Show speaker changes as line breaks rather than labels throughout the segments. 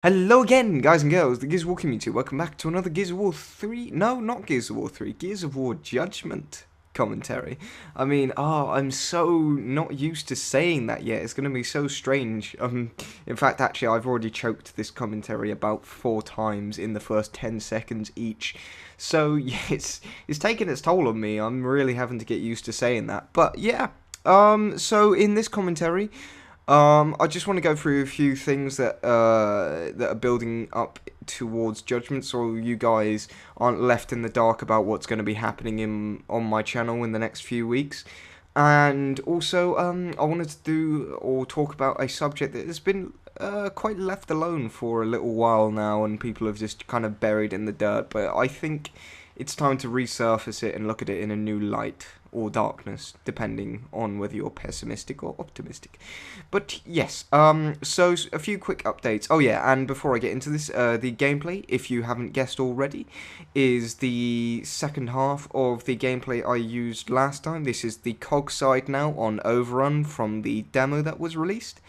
Hello again, guys and girls, the Gears of War community. Welcome back to another Gears of War 3, no, not Gears of War 3, Gears of War Judgment commentary. I'm so not used to saying that yet, it's going to be so strange. In fact, actually, I've already choked this commentary about 4 times in the first 10 seconds each. So, yeah, it's taking its toll on me, I'm really having to get used to saying that. But, yeah, so in this commentary, I just want to go through a few things that are building up towards Judgment, so you guys aren't left in the dark about what's going to be happening on my channel in the next few weeks. And also, I wanted to do or talk about a subject that has been quite left alone for a little while now, and people have just kind of buried in the dirt. But I think it's time to resurface it and look at it in a new light or darkness, depending on whether you're pessimistic or optimistic. But yes, so a few quick updates. Oh yeah, and before I get into this, the gameplay, if you haven't guessed already, is the second half of the gameplay I used last time. This is the cog side now on Overrun from the demo that was released.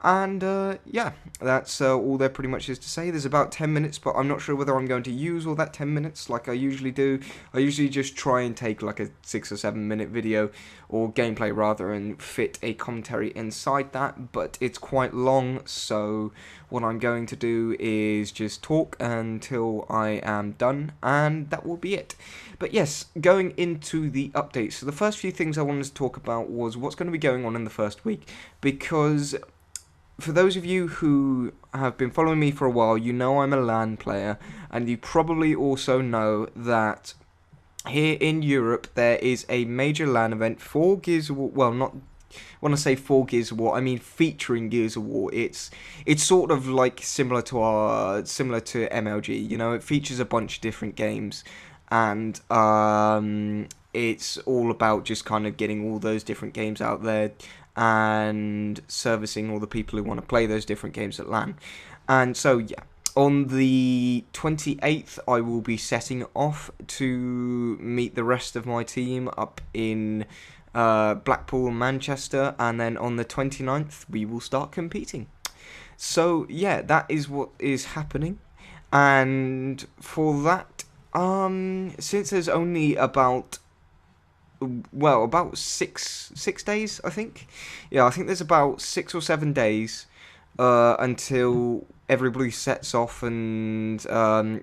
And, yeah, that's all there pretty much is to say. There's about 10 minutes, but I'm not sure whether I'm going to use all that 10 minutes like I usually do. I usually just try and take like a 6 or 7 minute video, or gameplay rather, and fit a commentary inside that, but it's quite long, so what I'm going to do is just talk until I am done, and that will be it. But yes, going into the updates. So the first few things I wanted to talk about was what's going to be going on in the first week, because for those of you who have been following me for a while, you know I'm a LAN player, and you probably also know that here in Europe there is a major LAN event for Gears of War. Well, not when I say for Gears of War, I mean featuring Gears of War. It's sort of like similar to MLG. You know, it features a bunch of different games, and it's all about just kind of getting all those different games out there and servicing all the people who want to play those different games at LAN. And so, yeah, on the 28th, I will be setting off to meet the rest of my team up in Blackpool and Manchester, and then on the 29th, we will start competing. So, yeah, that is what is happening. And for that, since there's only about six days, I think. Yeah, I think there's about 6 or 7 days until everybody sets off and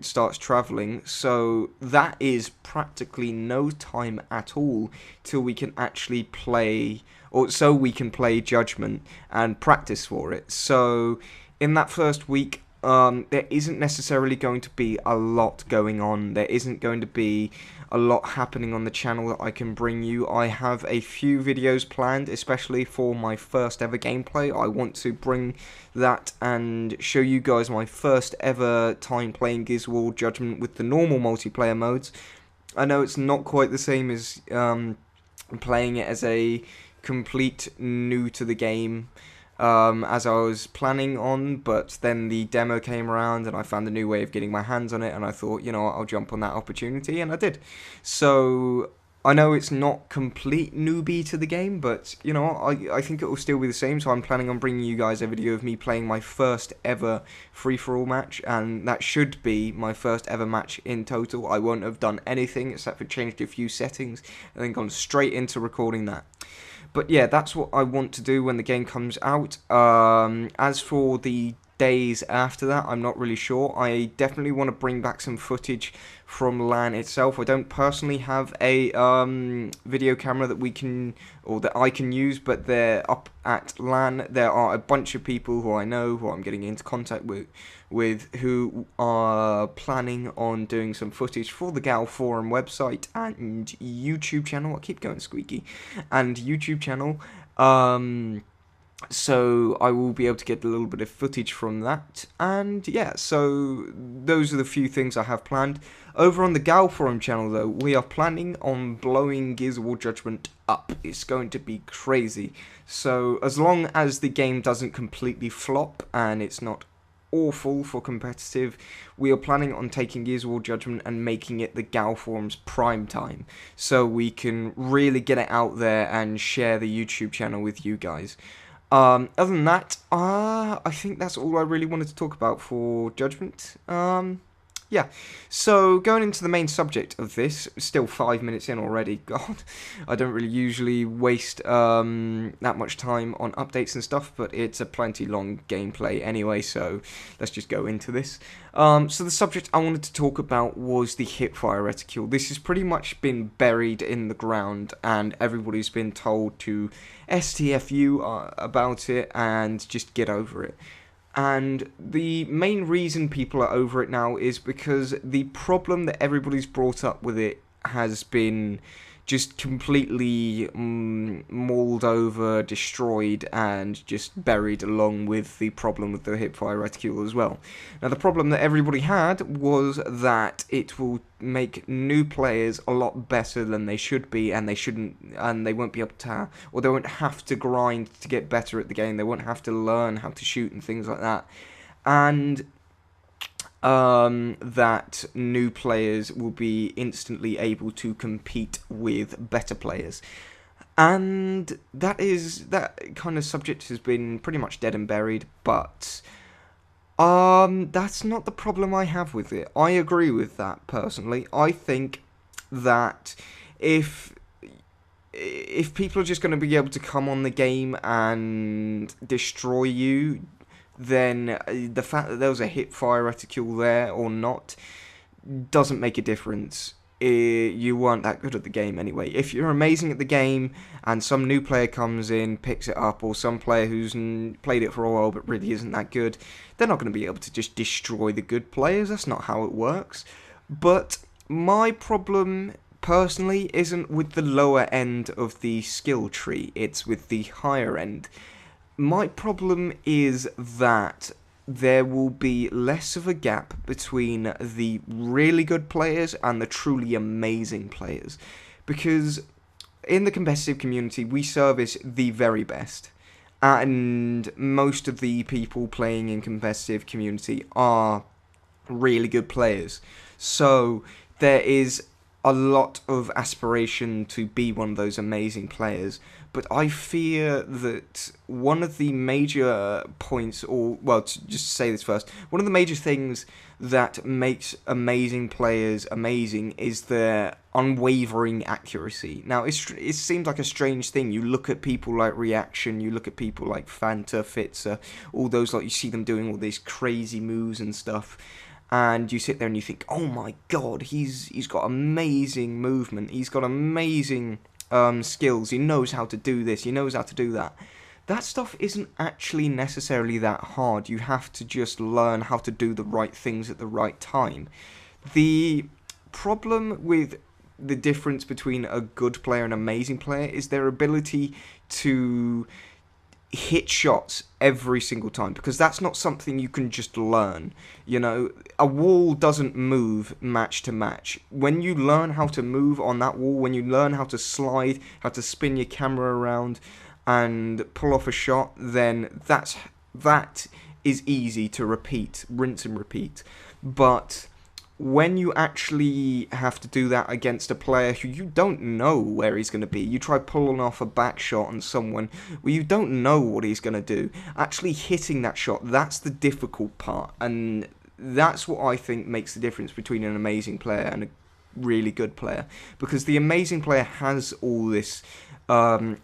starts traveling. So that is practically no time at all till we can actually play, or so we can play Judgment and practice for it. So in that first week, there isn't necessarily going to be a lot going on. There isn't going to be a lot happening on the channel that I can bring you. I have a few videos planned, especially for my first ever gameplay. I want to bring that and show you guys my first ever time playing Gears of War Judgment with the normal multiplayer modes. I know it's not quite the same as playing it as a complete new to the game, as I was planning on, but then the demo came around and I found a new way of getting my hands on it, and I thought, you know what, I'll jump on that opportunity, and I did. So I know it's not complete newbie to the game, but you know, I think it will still be the same. So I'm planning on bringing you guys a video of me playing my first ever free-for-all match, and that should be my first ever match in total. I won't have done anything except for changed a few settings and then gone straight into recording that. But yeah, that's what I want to do when the game comes out. As for the days after that, I'm not really sure. I definitely want to bring back some footage from LAN itself. I don't personally have a video camera that we can, or that I can use, but they're up at LAN. There are a bunch of people who I know, who I'm getting into contact with who are planning on doing some footage for the Gal Forum website and YouTube channel. I keep going squeaky. And YouTube channel. So I will be able to get a little bit of footage from that, and yeah, so those are the few things I have planned. Over on the Gal Forum channel though, we are planning on blowing Gears of War Judgment up. It's going to be crazy. So as long as the game doesn't completely flop and it's not awful for competitive, we are planning on taking Gears of War Judgment and making it the Gal Forum's prime time, so we can really get it out there and share the YouTube channel with you guys. Other than that, I think that's all I really wanted to talk about for Judgment. Yeah. So going into the main subject of this, still 5 minutes in already. God, I don't really usually waste that much time on updates and stuff, but it's a plenty long gameplay anyway. So let's just go into this. So the subject I wanted to talk about was the Hipfire reticule. This has pretty much been buried in the ground, and everybody's been told to STFU about it and just get over it. And the main reason people are over it now is because the problem that everybody's brought up with it has been just completely mauled over, destroyed, and just buried along with the problem with the Hipfire reticule as well. Now, the problem that everybody had was that it will make new players a lot better than they should be, and they won't be able to, or they won't have to grind to get better at the game. They won't have to learn how to shoot and things like that. And that new players will be instantly able to compete with better players. And that kind of subject has been pretty much dead and buried, but that's not the problem I have with it. I agree with that personally. I think that if people are just going to be able to come on the game and destroy you, then the fact that there was a Hipfire reticule there or not doesn't make a difference. You weren't that good at the game anyway. If you're amazing at the game and some new player comes in, picks it up, or some player who's played it for a while but really isn't that good, they're not going to be able to just destroy the good players. That's not how it works. But my problem personally isn't with the lower end of the skill tree, it's with the higher end. My problem is that there will be less of a gap between the really good players and the truly amazing players. Because in the competitive community, we service the very best. And most of the people playing in competitive community are really good players. So there is a lot of aspiration to be one of those amazing players, but I fear that one of the major points, or, well, to just say this first, one of the major things that makes amazing players amazing is their unwavering accuracy. Now, it seems like a strange thing. You look at people like Reaction, you look at people like Fanta, Fitzer, all those, like, you see them doing all these crazy moves and stuff, and you sit there and you think, oh my god, he's got amazing movement, he's got amazing skills, he knows how to do this, he knows how to do that. That stuff isn't actually necessarily that hard. You have to just learn how to do the right things at the right time. The problem with the difference between a good player and an amazing player is their ability to hit shots every single time, because that's not something you can just learn. You know, a wall doesn't move match to match. When you learn how to move on that wall, when you learn how to slide, how to spin your camera around and pull off a shot, then that is easy to repeat, rinse and repeat. But when you actually have to do that against a player who you don't know where he's going to be, you try pulling off a back shot on someone where you don't know what he's going to do, actually hitting that shot, that's the difficult part, and that's what I think makes the difference between an amazing player and a really good player, because the amazing player has all this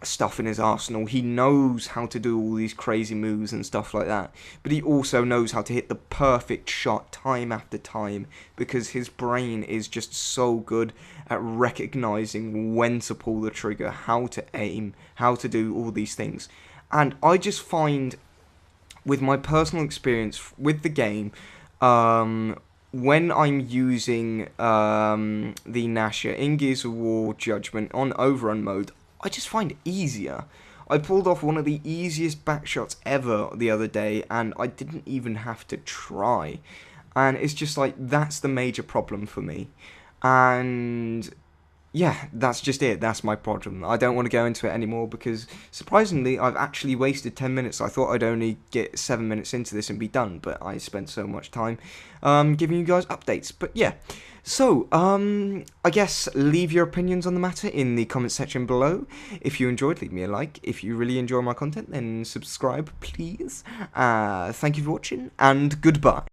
stuff in his arsenal. He knows how to do all these crazy moves and stuff like that, but he also knows how to hit the perfect shot time after time, because his brain is just so good at recognizing when to pull the trigger, how to aim, how to do all these things. And I just find, with my personal experience with the game, when I'm using the Nasher in Gears of War Judgment on overrun mode, I just find it easier. I pulled off one of the easiest backshots ever the other day, and I didn't even have to try. And it's just like, that's the major problem for me. And yeah, that's just it. That's my problem. I don't want to go into it anymore because, surprisingly, I've actually wasted 10 minutes. I thought I'd only get 7 minutes into this and be done, but I spent so much time giving you guys updates. But yeah, so I guess leave your opinions on the matter in the comment section below. If you enjoyed, leave me a like. If you really enjoy my content, then subscribe, please. Thank you for watching, and goodbye.